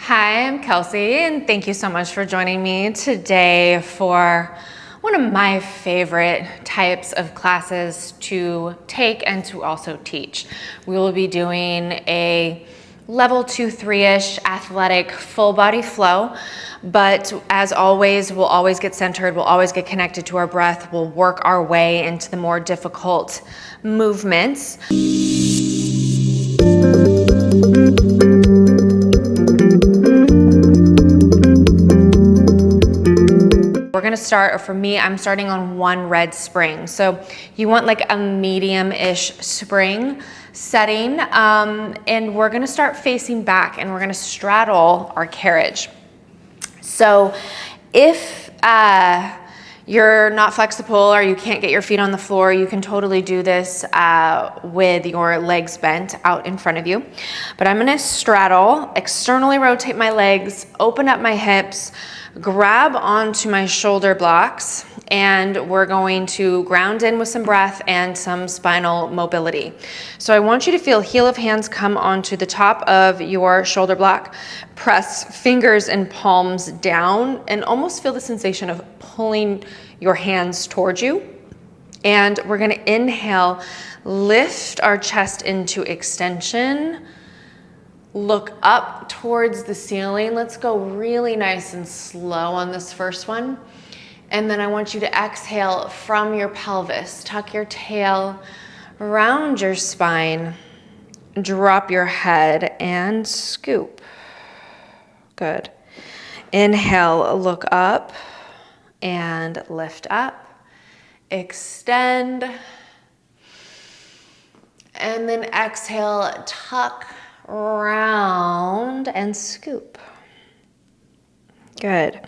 Hi, I'm Kelsey, and thank you so much for joining me today for one of my favorite types of classes to take and to also teach. We will be doing a level 2-3-ish athletic full body flow, but as always, we'll always get centered, we'll always get connected to our breath, we'll work our way into the more difficult movements. We're gonna start, or for me, I'm starting on one red spring. So you want like a medium-ish spring setting, and we're gonna start facing back and we're gonna straddle our carriage. So if you're not flexible or you can't get your feet on the floor, you can totally do this with your legs bent out in front of you. But I'm gonna straddle, externally rotate my legs, open up my hips, grab onto my shoulder blocks, and we're going to ground in with some breath and some spinal mobility. So I want you to feel heel of hands come onto the top of your shoulder block, press fingers and palms down, and almost feel the sensation of pulling your hands towards you. And we're gonna inhale, lift our chest into extension, look up towards the ceiling. Let's go really nice and slow on this first one. And then I want you to exhale from your pelvis. Tuck your tail, round your spine, drop your head and scoop. Good. Inhale, look up and lift up. Extend. And then exhale, tuck, round and scoop. Good.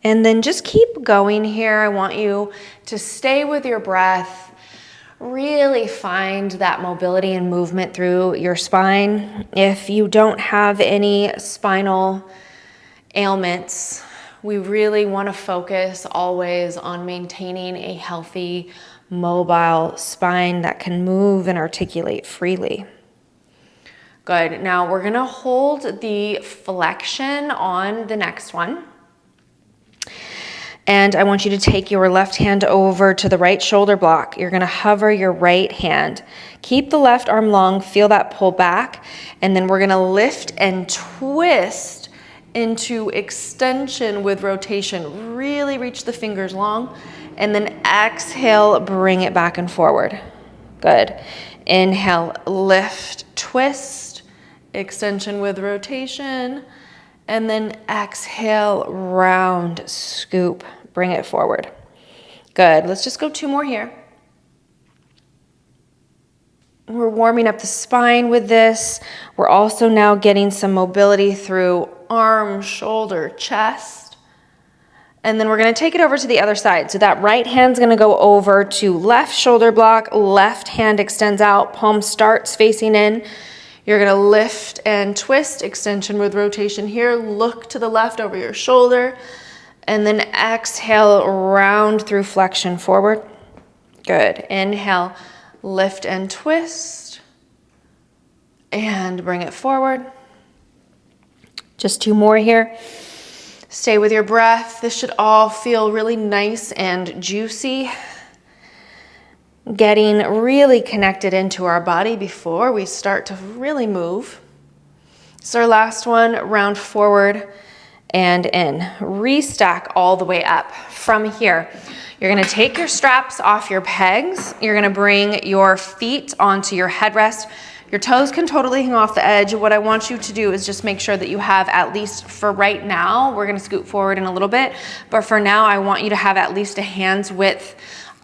And then just keep going here. I want you to stay with your breath. Really find that mobility and movement through your spine. If you don't have any spinal ailments, we really want to focus always on maintaining a healthy, mobile spine that can move and articulate freely. Good. Now we're gonna hold the flexion on the next one. And I want you to take your left hand over to the right shoulder block. You're gonna hover your right hand. Keep the left arm long, feel that pull back, and then we're gonna lift and twist into extension with rotation. Really reach the fingers long, and then exhale, bring it back and forward. Good. Inhale, lift, twist, extension with rotation, and then exhale, round, scoop, bring it forward. Good. Let's just go two more here. We're warming up the spine with this. We're also now getting some mobility through arm, shoulder, chest. And then we're going to take it over to the other side. So that right hand's going to go over to left shoulder block, left hand extends out, palm starts facing in. You're gonna lift and twist, extension with rotation here. Look to the left over your shoulder, and then exhale, round through flexion forward. Good. Inhale, lift and twist, and bring it forward. Just two more here. Stay with your breath. This should all feel really nice and juicy. Getting really connected into our body before we start to really move. So our last one, round forward and in. Restack all the way up. From here, you're gonna take your straps off your pegs. You're gonna bring your feet onto your headrest. Your toes can totally hang off the edge. What I want you to do is just make sure that you have at least, for right now, we're gonna scoot forward in a little bit, but for now, I want you to have at least a hand's width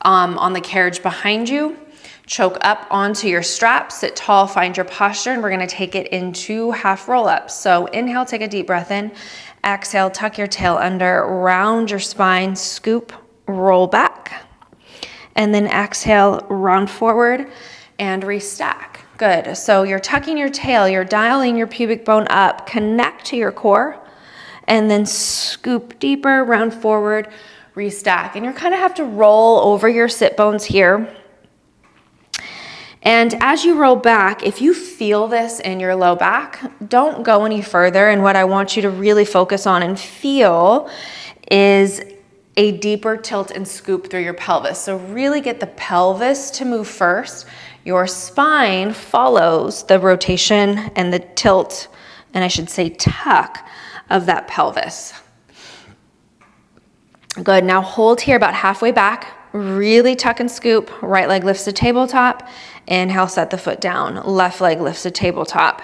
on the carriage behind you. Choke up onto your straps, sit tall, find your posture, and we're gonna take it into half roll-ups. So inhale, take a deep breath in. Exhale, tuck your tail under, round your spine, scoop, roll back. And then exhale, round forward and restack. Good. So you're tucking your tail, you're dialing your pubic bone up, connect to your core, and then scoop deeper, round forward, restack. And you kind of have to roll over your sit bones here. And as you roll back, if you feel this in your low back, don't go any further. And what I want you to really focus on and feel is a deeper tilt and scoop through your pelvis. So really get the pelvis to move first. Your spine follows the rotation and the tilt, and I should say tuck, of that pelvis. Good, now hold here about halfway back. Really tuck and scoop. Right leg lifts to tabletop. Inhale, set the foot down. Left leg lifts to tabletop.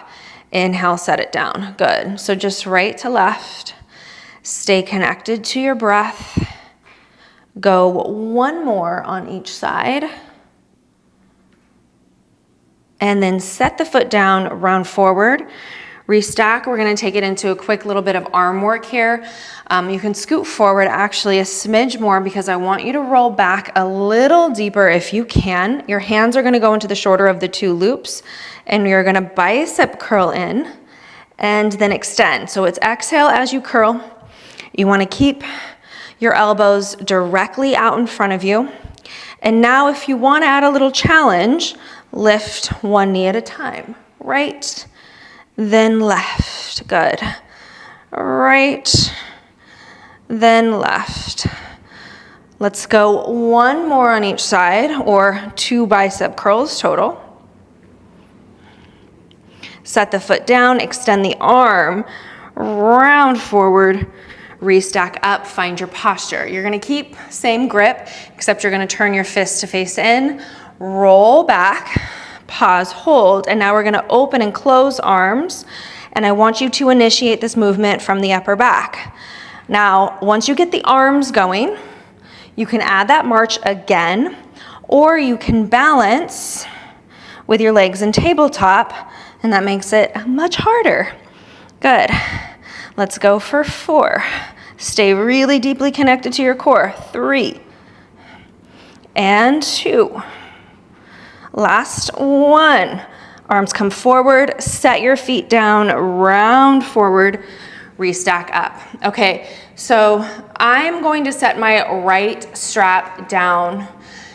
Inhale, set it down. Good. So just right to left. Stay connected to your breath. Go one more on each side. And then set the foot down, round forward. Restack. We're going to take it into a quick little bit of arm work here. You can scoot forward actually a smidge more because I want you to roll back a little deeper if you can. Your hands are going to go into the shorter of the two loops, and you're going to bicep curl in and then extend. So it's exhale as you curl. You want to keep your elbows directly out in front of you. And now if you want to add a little challenge, lift one knee at a time. Right, then left. Good. Right, then left. Let's go one more on each side, or 2 bicep curls total. Set the foot down, extend the arm, round forward, restack up, find your posture. You're gonna keep same grip, except you're gonna turn your fist to face in, roll back, pause, hold, and now we're gonna open and close arms, and I want you to initiate this movement from the upper back. Now, once you get the arms going, you can add that march again, or you can balance with your legs in tabletop, and that makes it much harder. Good. Let's go for 4. Stay really deeply connected to your core. 3 and 2. Last 1. Arms come forward, set your feet down, round forward, restack up. Okay, so I'm going to set my right strap down.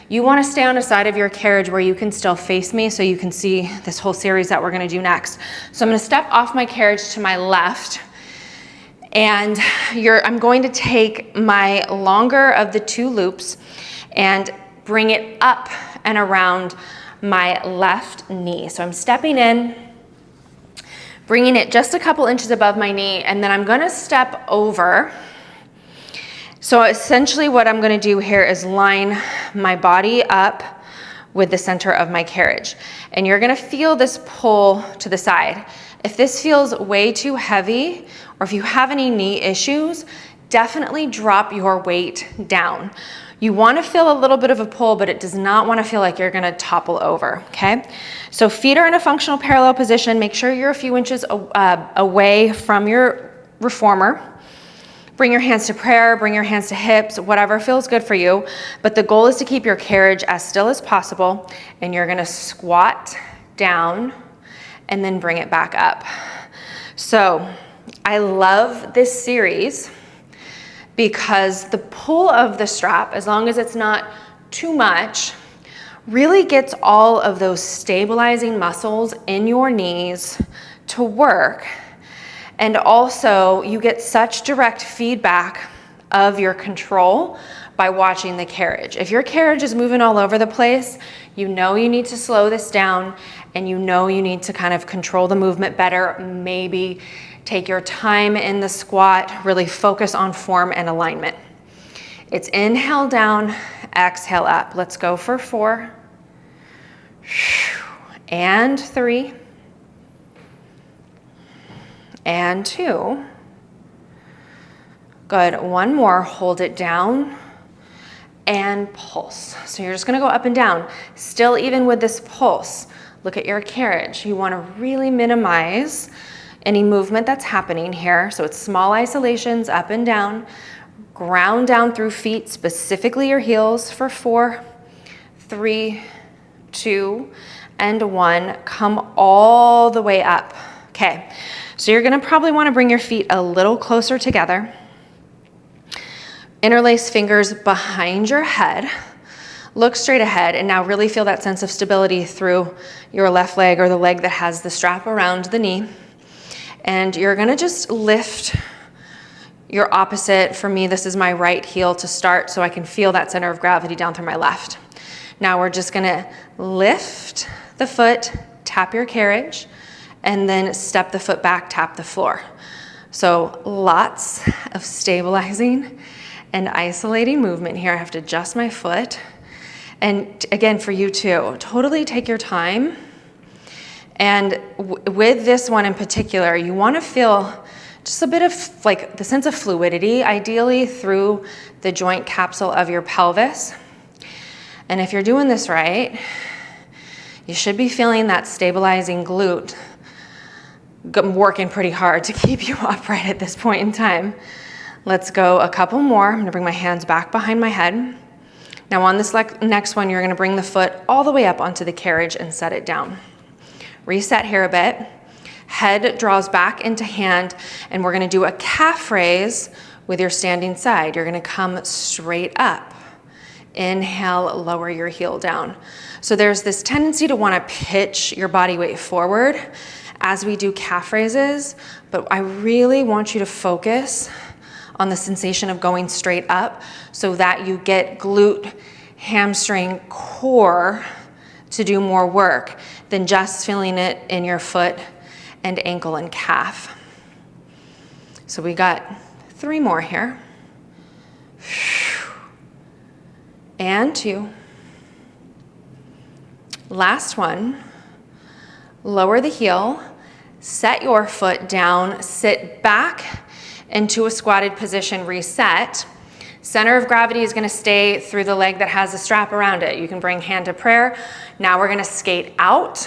You want to stay on the side of your carriage where you can still face me so you can see this whole series that we're going to do next. So I'm going to step off my carriage to my left, and I'm going to take my longer of the 2 loops and bring it up and around my left knee. So I'm stepping in, bringing it just a couple inches above my knee, and then I'm gonna step over. So essentially what I'm gonna do here is line my body up with the center of my carriage. And you're gonna feel this pull to the side. If this feels way too heavy, or if you have any knee issues, definitely drop your weight down. You want to feel a little bit of a pull, but it does not want to feel like you're going to topple over, okay? So feet are in a functional parallel position. Make sure you're a few inches away from your reformer. Bring your hands to prayer, bring your hands to hips, whatever feels good for you. But the goal is to keep your carriage as still as possible, and you're going to squat down and then bring it back up. So I love this series because the pull of the strap, as long as it's not too much, really gets all of those stabilizing muscles in your knees to work. And also you get such direct feedback of your control by watching the carriage. If your carriage is moving all over the place, you know you need to slow this down, and you know you need to kind of control the movement better. Maybe take your time in the squat, really focus on form and alignment. It's inhale down, exhale up. Let's go for 4 and 3 and 2. Good, 1 more, hold it down and pulse. So you're just gonna go up and down. Still, even with this pulse, look at your carriage. You wanna really minimize any movement that's happening here. So it's small isolations up and down. Ground down through feet, specifically your heels, for 4, 3, 2, and 1. Come all the way up. Okay, so you're gonna probably wanna bring your feet a little closer together. Interlace fingers behind your head. Look straight ahead and now really feel that sense of stability through your left leg or the leg that has the strap around the knee. And you're gonna just lift your opposite. For me, this is my right heel to start so I can feel that center of gravity down through my left. Now we're just gonna lift the foot, tap your carriage, and then step the foot back, tap the floor. So lots of stabilizing and isolating movement here. I have to adjust my foot. And again, for you too, totally take your time. And with this one in particular, you wanna feel just a bit of like the sense of fluidity, ideally through the joint capsule of your pelvis. And if you're doing this right, you should be feeling that stabilizing glute working pretty hard to keep you upright at this point in time. Let's go a couple more. I'm gonna bring my hands back behind my head. Now on this next one, you're gonna bring the foot all the way up onto the carriage and set it down. Reset here a bit. Head draws back into hand, and we're gonna do a calf raise with your standing side. You're gonna come straight up. Inhale, lower your heel down. So there's this tendency to wanna pitch your body weight forward as we do calf raises, but I really want you to focus on the sensation of going straight up so that you get glute, hamstring, core to do more work than just feeling it in your foot and ankle and calf. So we got 3 more here. And 2. Last one. Lower the heel, set your foot down, sit back into a squatted position, reset. Center of gravity is gonna stay through the leg that has a strap around it. You can bring hand to prayer. Now we're gonna skate out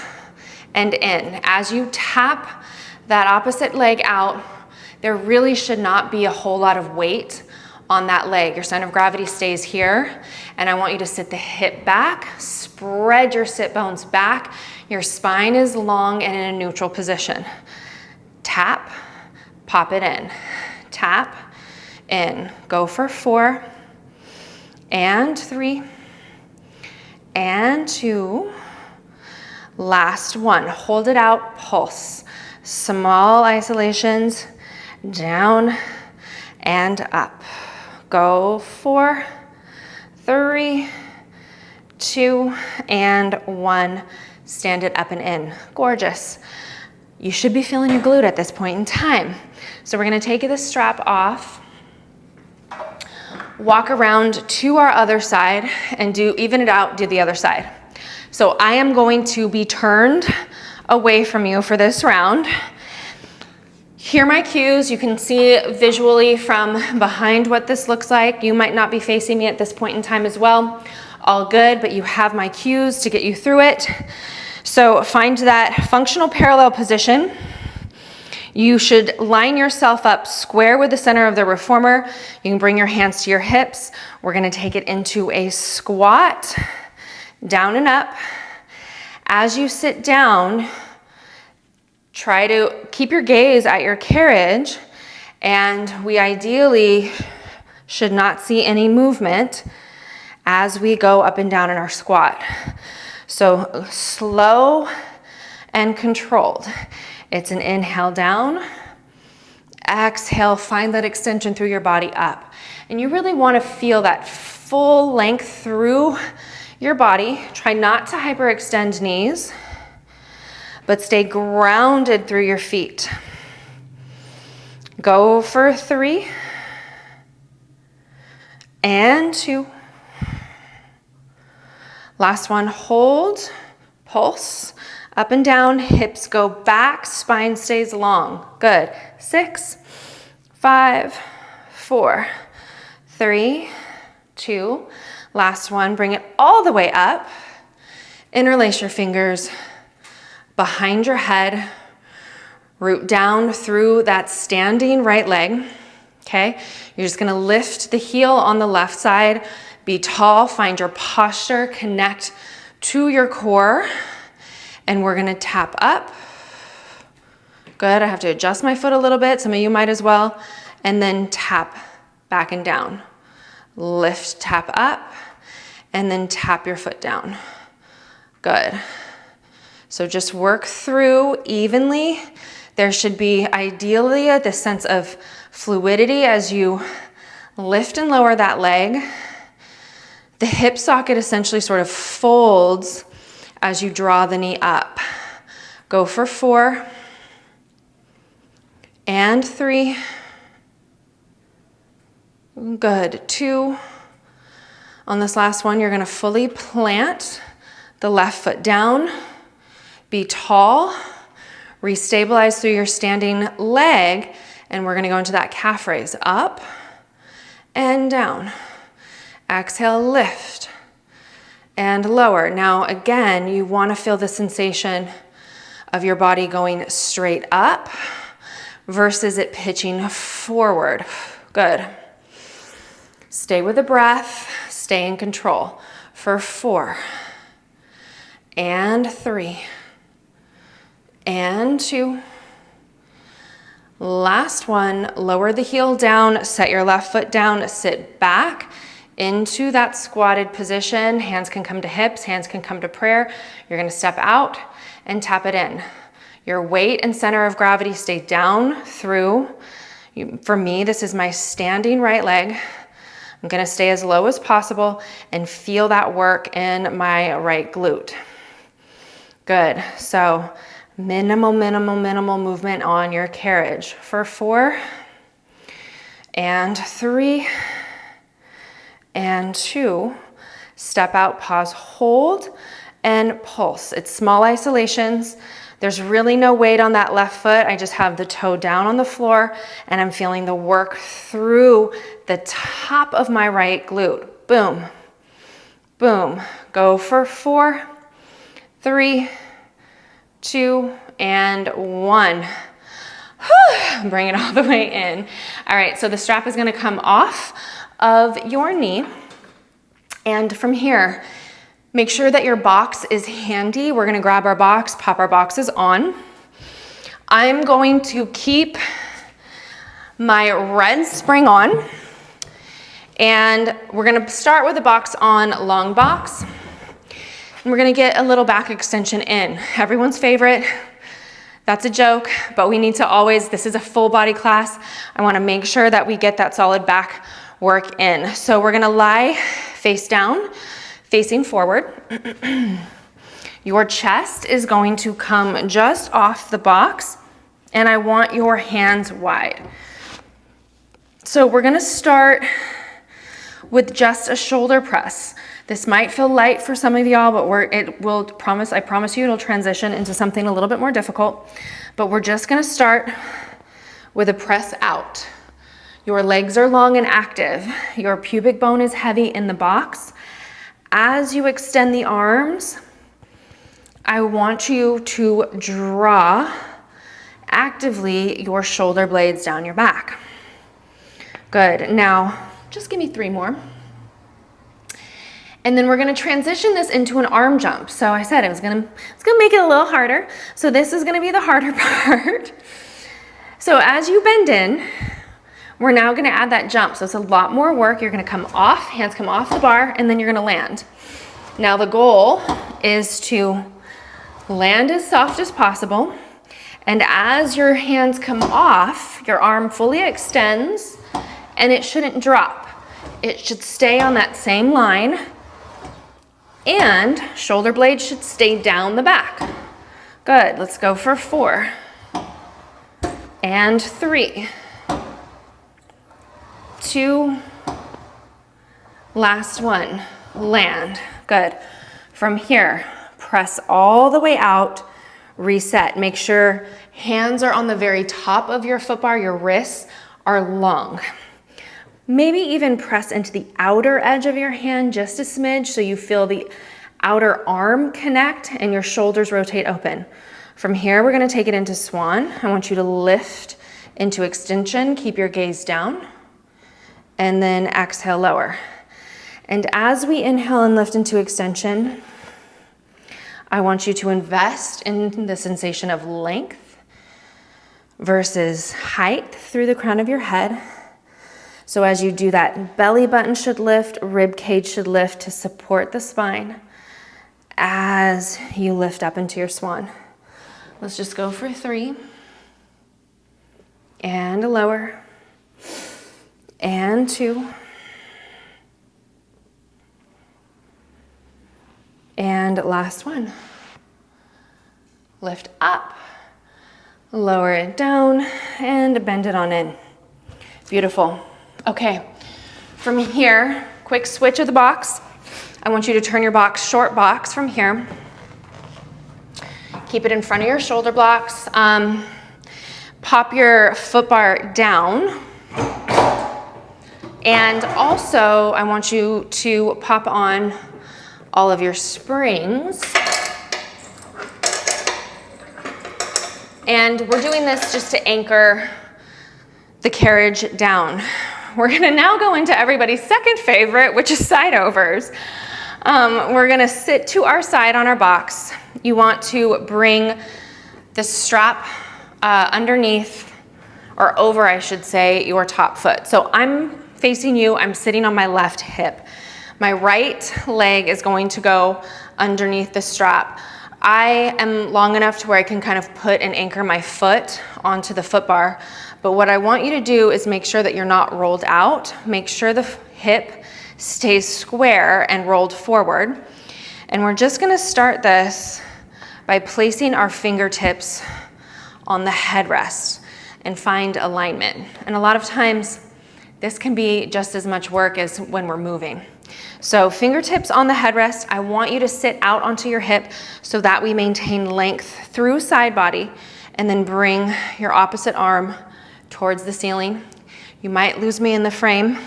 and in. As you tap that opposite leg out, there really should not be a whole lot of weight on that leg. Your center of gravity stays here, and I want you to sit the hip back, spread your sit bones back. Your spine is long and in a neutral position. Tap, pop it in. Tap, in. Go for 4, and 3, and 2. Last one. Hold it out, pulse. Small isolations, down and up. Go 4, 3, 2, and 1. Stand it up and in. Gorgeous. You should be feeling your glute at this point in time. So we're gonna take this strap off, walk around to our other side, and even it out, do the other side. So I am going to be turned away from you for this round. Hear my cues. You can see visually from behind what this looks like. You might not be facing me at this point in time as well. All good, but you have my cues to get you through it. So find that functional parallel position. You should line yourself up square with the center of the reformer. You can bring your hands to your hips. We're gonna take it into a squat, down and up. As you sit down, try to keep your gaze at your carriage, and we ideally should not see any movement as we go up and down in our squat. So slow and controlled. It's an inhale down, exhale, find that extension through your body up. And you really want to feel that full length through your body. Try not to hyperextend knees, but stay grounded through your feet. Go for 3, and 2. Last one, hold, pulse, up and down, hips go back, spine stays long. Good. 6, 5, 4, 3, 2. Last one, bring it all the way up. Interlace your fingers behind your head, root down through that standing right leg, okay? You're just gonna lift the heel on the left side, be tall, find your posture, connect to your core, and we're gonna tap up. Good, I have to adjust my foot a little bit, some of you might as well, and then tap back and down. Lift, tap up, and then tap your foot down. Good. So just work through evenly. There should be ideally this sense of fluidity as you lift and lower that leg. The hip socket essentially sort of folds as you draw the knee up. Go for 4 and 3. Good. 2. On this last one, you're going to fully plant the left foot down. Be tall. Restabilize through your standing leg, and we're going to go into that calf raise. Up and down. Exhale, lift and lower. Now again, you want to feel the sensation of your body going straight up versus it pitching forward. Good. Stay with the breath, stay in control for 4 and 3 and 2. Last one, lower the heel down, set your left foot down, sit back into that squatted position. Hands can come to hips, hands can come to prayer. You're gonna step out and tap it in. Your weight and center of gravity stay down through. For me, this is my standing right leg. I'm gonna stay as low as possible and feel that work in my right glute. Good, so minimal movement on your carriage for 4 and 3 and 2. Step out, pause, hold, and pulse. It's small isolations. There's really no weight on that left foot. I just have the toe down on the floor and I'm feeling the work through the top of my right glute. Boom, boom. Go for 4, 3, 2, and 1. Bring it all the way in. All right, so the strap is gonna come off of your knee. And from here, make sure that your box is handy. We're gonna grab our box, pop our boxes on. I'm going to keep my red spring on. And we're gonna start with a box on, long box. And we're gonna get a little back extension in. Everyone's favorite. That's a joke, but we need to always, this is a full body class. I wanna make sure that we get that solid back work in. So we're gonna lie face down, facing forward. Your chest is going to come just off the box, and I want your hands wide. So we're gonna start with just a shoulder press. This might feel light for some of y'all, but I promise you it'll transition into something a little bit more difficult. But we're just gonna start with a press out. Your legs are long and active. Your pubic bone is heavy in the box. As you extend the arms, I want you to draw actively your shoulder blades down your back. Good, now just give me 3 more. And then we're gonna transition this into an arm jump. So I said it's gonna make it a little harder. So this is gonna be the harder part. So as you bend in, we're now gonna add that jump. So it's a lot more work. You're gonna come off, hands come off the bar, and then you're gonna land. Now the goal is to land as soft as possible. And as your hands come off, your arm fully extends, and it shouldn't drop. It should stay on that same line, and shoulder blades should stay down the back. Good, let's go for 4 and 3, 2, last one, land. Good. From here, press all the way out, reset. Make sure hands are on the very top of your foot bar, your wrists are long. Maybe even press into the outer edge of your hand just a smidge so you feel the outer arm connect and your shoulders rotate open. From here, we're gonna take it into swan. I want you to lift into extension, keep your gaze down, and then exhale, lower. And as we inhale and lift into extension, I want you to invest in the sensation of length versus height through the crown of your head. So as you do that, belly button should lift, rib cage should lift to support the spine as you lift up into your swan. Let's just go for 3. And lower. And 2. And last one. Lift up, lower it down, and bend it on in. Beautiful. Okay, from here, quick switch of the box. I want you to turn your box, short box from here. Keep it in front of your shoulder blocks. Pop your foot bar down. And also, I want you to pop on all of your springs. And we're doing this just to anchor the carriage down. We're gonna now go into everybody's second favorite, which is side overs. We're gonna sit to our side on our box. You want to bring the strap underneath, or over, I should say, your top foot. So I'm facing you, I'm sitting on my left hip. My right leg is going to go underneath the strap. I am long enough to where I can kind of put and anchor my foot onto the foot bar. But what I want you to do is make sure that you're not rolled out. Make sure the hip stays square and rolled forward. And we're just gonna start this by placing our fingertips on the headrest and find alignment. And a lot of times, this can be just as much work as when we're moving. So fingertips on the headrest, I want you to sit out onto your hip so that we maintain length through side body, and then bring your opposite arm towards the ceiling. You might lose me in the frame,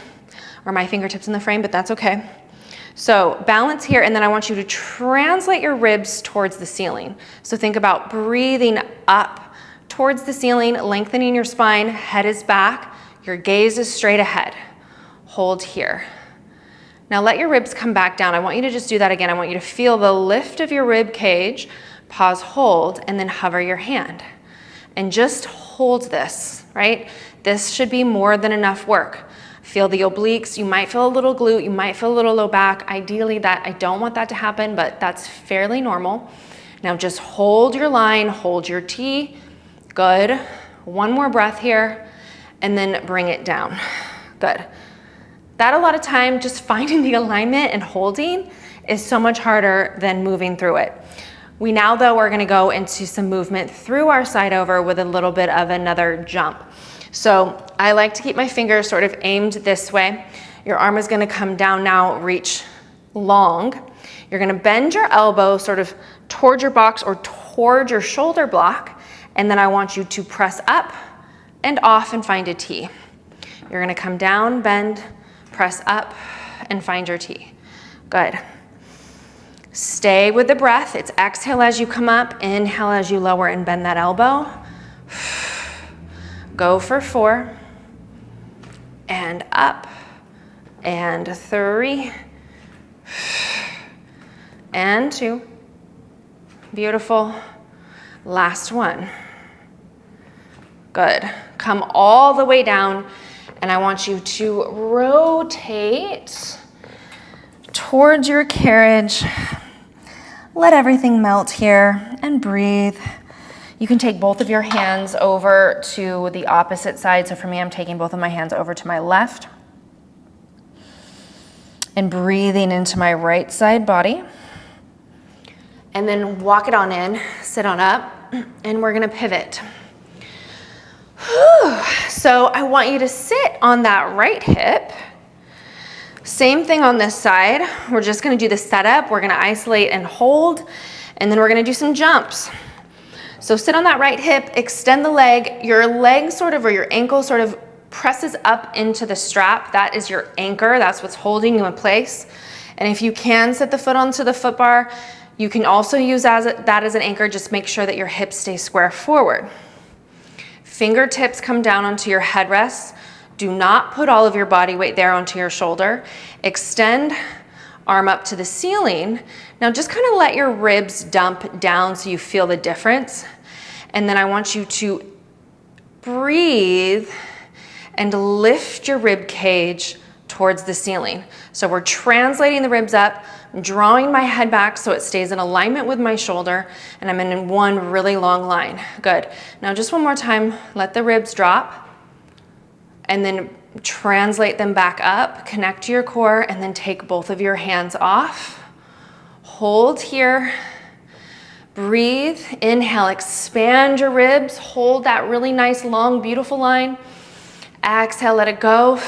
or my fingertips in the frame, but that's okay. So balance here, and then I want you to translate your ribs towards the ceiling. So think about breathing up towards the ceiling, lengthening your spine, head is back, your gaze is straight ahead. Hold here. Now let your ribs come back down. I want you to just do that again. I want you to feel the lift of your rib cage, pause, hold, and then hover your hand. And just hold this, right? This should be more than enough work. Feel the obliques. You might feel a little glute. You might feel a little low back. Ideally, I don't want that to happen, but that's fairly normal. Now just hold your line, hold your T. Good. One more breath here, and then bring it down. Good. That a lot of time, just finding the alignment and holding is so much harder than moving through it. We now, though, are gonna go into some movement through our side over with a little bit of another jump. So I like to keep my fingers sort of aimed this way. Your arm is gonna come down now, reach long. You're gonna bend your elbow sort of towards your box or towards your shoulder block, and then I want you to press up and off and find a T. You're gonna come down, bend, press up, and find your T. Good. Stay with the breath. It's exhale as you come up, inhale as you lower and bend that elbow. Go for 4, and up, and 3, and 2. Beautiful. Last one. Good. Come all the way down, and I want you to rotate towards your carriage. Let everything melt here and breathe. You can take both of your hands over to the opposite side. So for me, I'm taking both of my hands over to my left and breathing into my right side body. And then walk it on in, sit on up, and we're gonna pivot. So I want you to sit on that right hip. Same thing on this side. We're just gonna do the setup. We're gonna isolate and hold, and then we're gonna do some jumps. So sit on that right hip, extend the leg. Your leg sort of, or your ankle sort of presses up into the strap. That is your anchor. That's what's holding you in place. And if you can set the foot onto the foot bar, you can also use that as an anchor. Just make sure that your hips stay square forward. Fingertips come down onto your headrest. Do not put all of your body weight there onto your shoulder. Extend, arm up to the ceiling. Now just kind of let your ribs dump down so you feel the difference. And then I want you to breathe and lift your rib cage towards the ceiling. So we're translating the ribs up, drawing my head back so it stays in alignment with my shoulder, and I'm in one really long line. Good. Now just one more time, let the ribs drop, and then translate them back up, connect to your core, and then take both of your hands off. Hold here. Breathe, inhale, expand your ribs, hold that really nice, long, beautiful line. Exhale, let it go.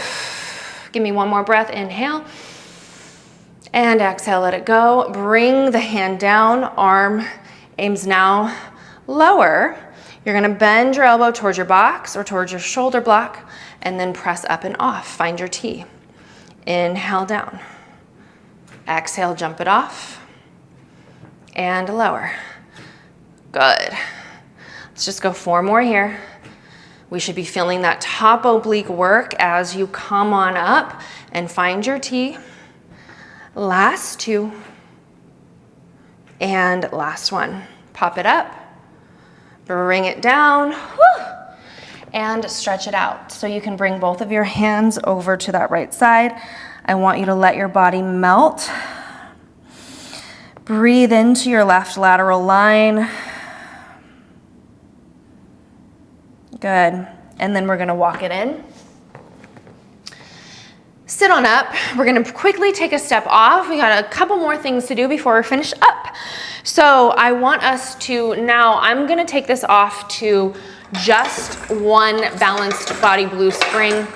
Give me one more breath, inhale. And exhale, let it go. Bring the hand down, arm aims now lower. You're gonna bend your elbow towards your box or towards your shoulder block, and then press up and off, find your T. Inhale down. Exhale, jump it off. And lower. Good. Let's just go 4 more here. We should be feeling that top oblique work as you come on up and find your T. Last 2. And last one. Pop it up. Bring it down. Whew. And stretch it out. So you can bring both of your hands over to that right side. I want you to let your body melt. Breathe into your left lateral line. Good. And then we're gonna walk it in. Sit on up. We're gonna quickly take a step off. We got a couple more things to do before we finish up. So I want us to, now I'm gonna take this off to just one balanced body blue spring.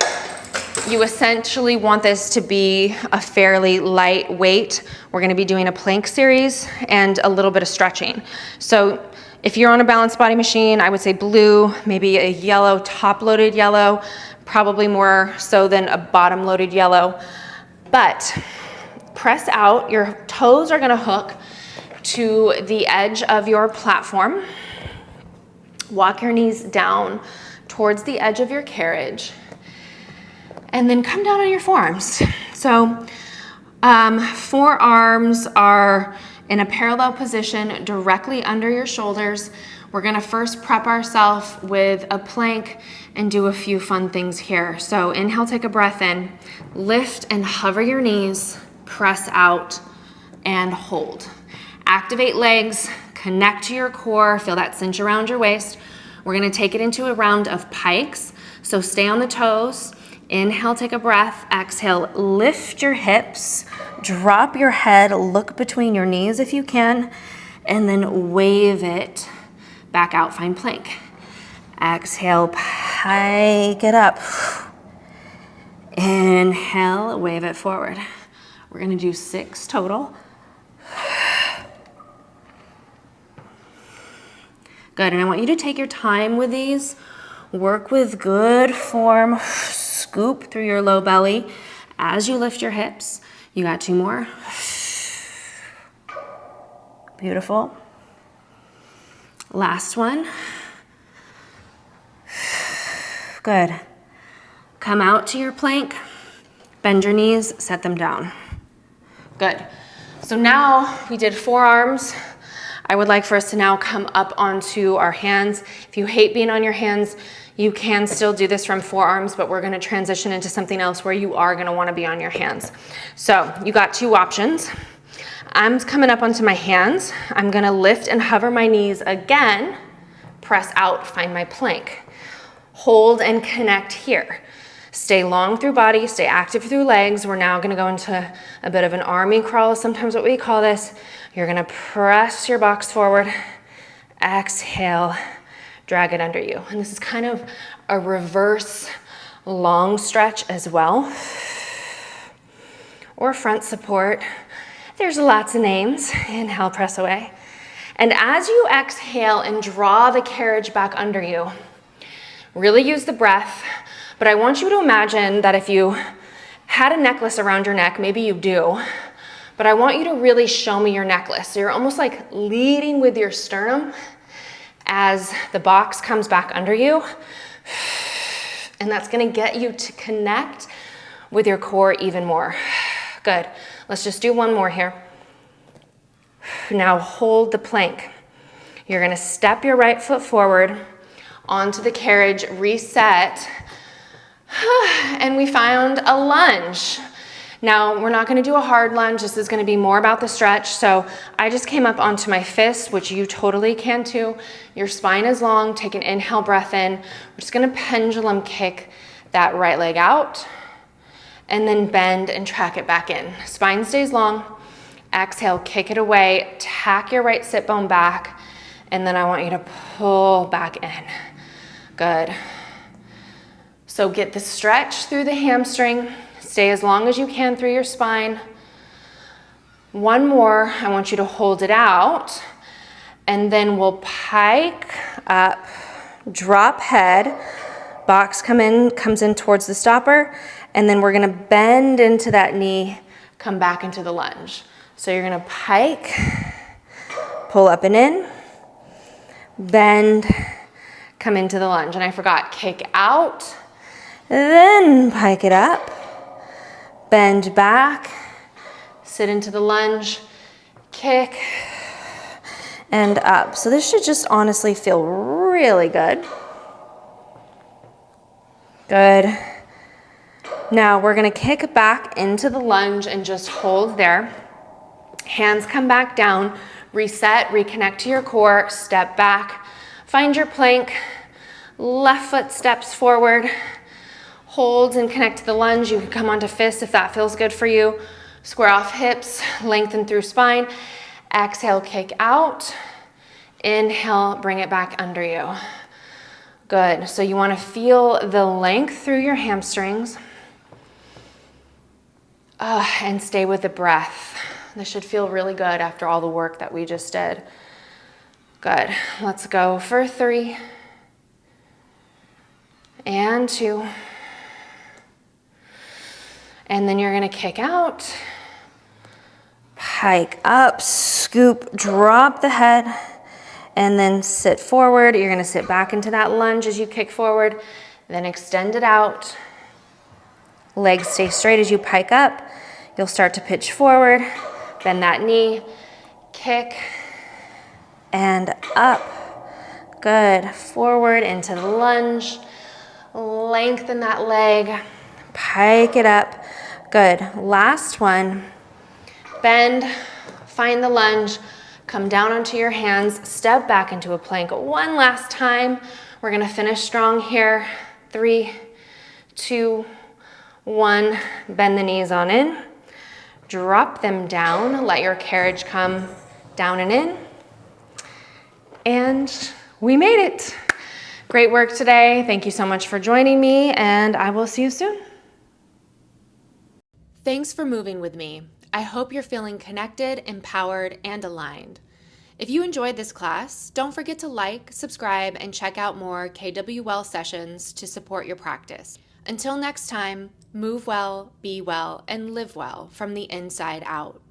You essentially want this to be a fairly light weight. We're gonna be doing a plank series and a little bit of stretching. So if you're on a balanced body machine, I would say blue, maybe a yellow, top-loaded yellow, probably more so than a bottom-loaded yellow. But press out, your toes are gonna hook to the edge of your platform. Walk your knees down towards the edge of your carriage. And then come down on your forearms. So forearms are in a parallel position directly under your shoulders. We're gonna first prep ourselves with a plank and do a few fun things here. So inhale, take a breath in, lift and hover your knees, press out and hold. Activate legs, connect to your core, feel that cinch around your waist. We're gonna take it into a round of pikes. So stay on the toes. Inhale, take a breath. Exhale, lift your hips, drop your head, look between your knees if you can, and then wave it back out, find plank. Exhale, pike it up. Inhale, wave it forward. We're gonna do 6 total. Good, and I want you to take your time with these. Work with good form. Scoop through your low belly as you lift your hips. You got 2 more. Beautiful. Last one. Good. Come out to your plank. Bend your knees, set them down. Good. So now we did forearms. I would like for us to now come up onto our hands. If you hate being on your hands, you can still do this from forearms, but we're gonna transition into something else where you are gonna wanna be on your hands. So you got 2 options. I'm coming up onto my hands. I'm gonna lift and hover my knees again, press out, find my plank. Hold and connect here. Stay long through body, stay active through legs. We're now gonna go into a bit of an army crawl, sometimes what we call this. You're gonna press your box forward, exhale, drag it under you. And this is kind of a reverse long stretch as well. Or front support. There's lots of names. Inhale, press away. And as you exhale and draw the carriage back under you, really use the breath. But I want you to imagine that if you had a necklace around your neck, maybe you do, but I want you to really show me your necklace. So you're almost like leading with your sternum as the box comes back under you. And that's gonna get you to connect with your core even more. Good. Let's just do one more here. Now hold the plank. You're gonna step your right foot forward onto the carriage, reset, And we found a lunge. Now, we're not gonna do a hard lunge. This is gonna be more about the stretch. So I just came up onto my fist, which you totally can too. Your spine is long. Take an inhale breath in. We're just gonna pendulum kick that right leg out and then bend and track it back in. Spine stays long. Exhale, kick it away. Tack your right sit bone back. And then I want you to pull back in. Good. So get the stretch through the hamstring. Stay as long as you can through your spine. One more, I want you to hold it out, and then we'll pike up, drop head, box comes in towards the stopper, and then we're gonna bend into that knee, come back into the lunge. So you're gonna pike, pull up and in, bend, come into the lunge. And I forgot, kick out, then pike it up, bend back, sit into the lunge, kick, and up. So this should just honestly feel really good. Good. Now we're gonna kick back into the lunge and just hold there. Hands come back down, reset, reconnect to your core, step back, find your plank, left foot steps forward, hold and connect to the lunge. You can come onto fists if that feels good for you. Square off hips, lengthen through spine. Exhale, kick out. Inhale, bring it back under you. Good. So you want to feel the length through your hamstrings. And stay with the breath. This should feel really good after all the work that we just did. Good. Let's go for 3 and 2. And then you're gonna kick out, pike up, scoop, drop the head, and then sit forward. You're gonna sit back into that lunge as you kick forward, then extend it out. Legs stay straight as you pike up. You'll start to pitch forward, bend that knee, kick, and up. Good, forward into the lunge. Lengthen that leg, pike it up. Good, last one. Bend, find the lunge, come down onto your hands, step back into a plank one last time. We're gonna finish strong here. 3, 2, 1. Bend the knees on in. Drop them down, let your carriage come down and in. And we made it. Great work today. Thank you so much for joining me, and I will see you soon. Thanks for moving with me. I hope you're feeling connected, empowered, and aligned. If you enjoyed this class, don't forget to like, subscribe, and check out more KWL sessions to support your practice. Until next time, move well, be well, and live well from the inside out.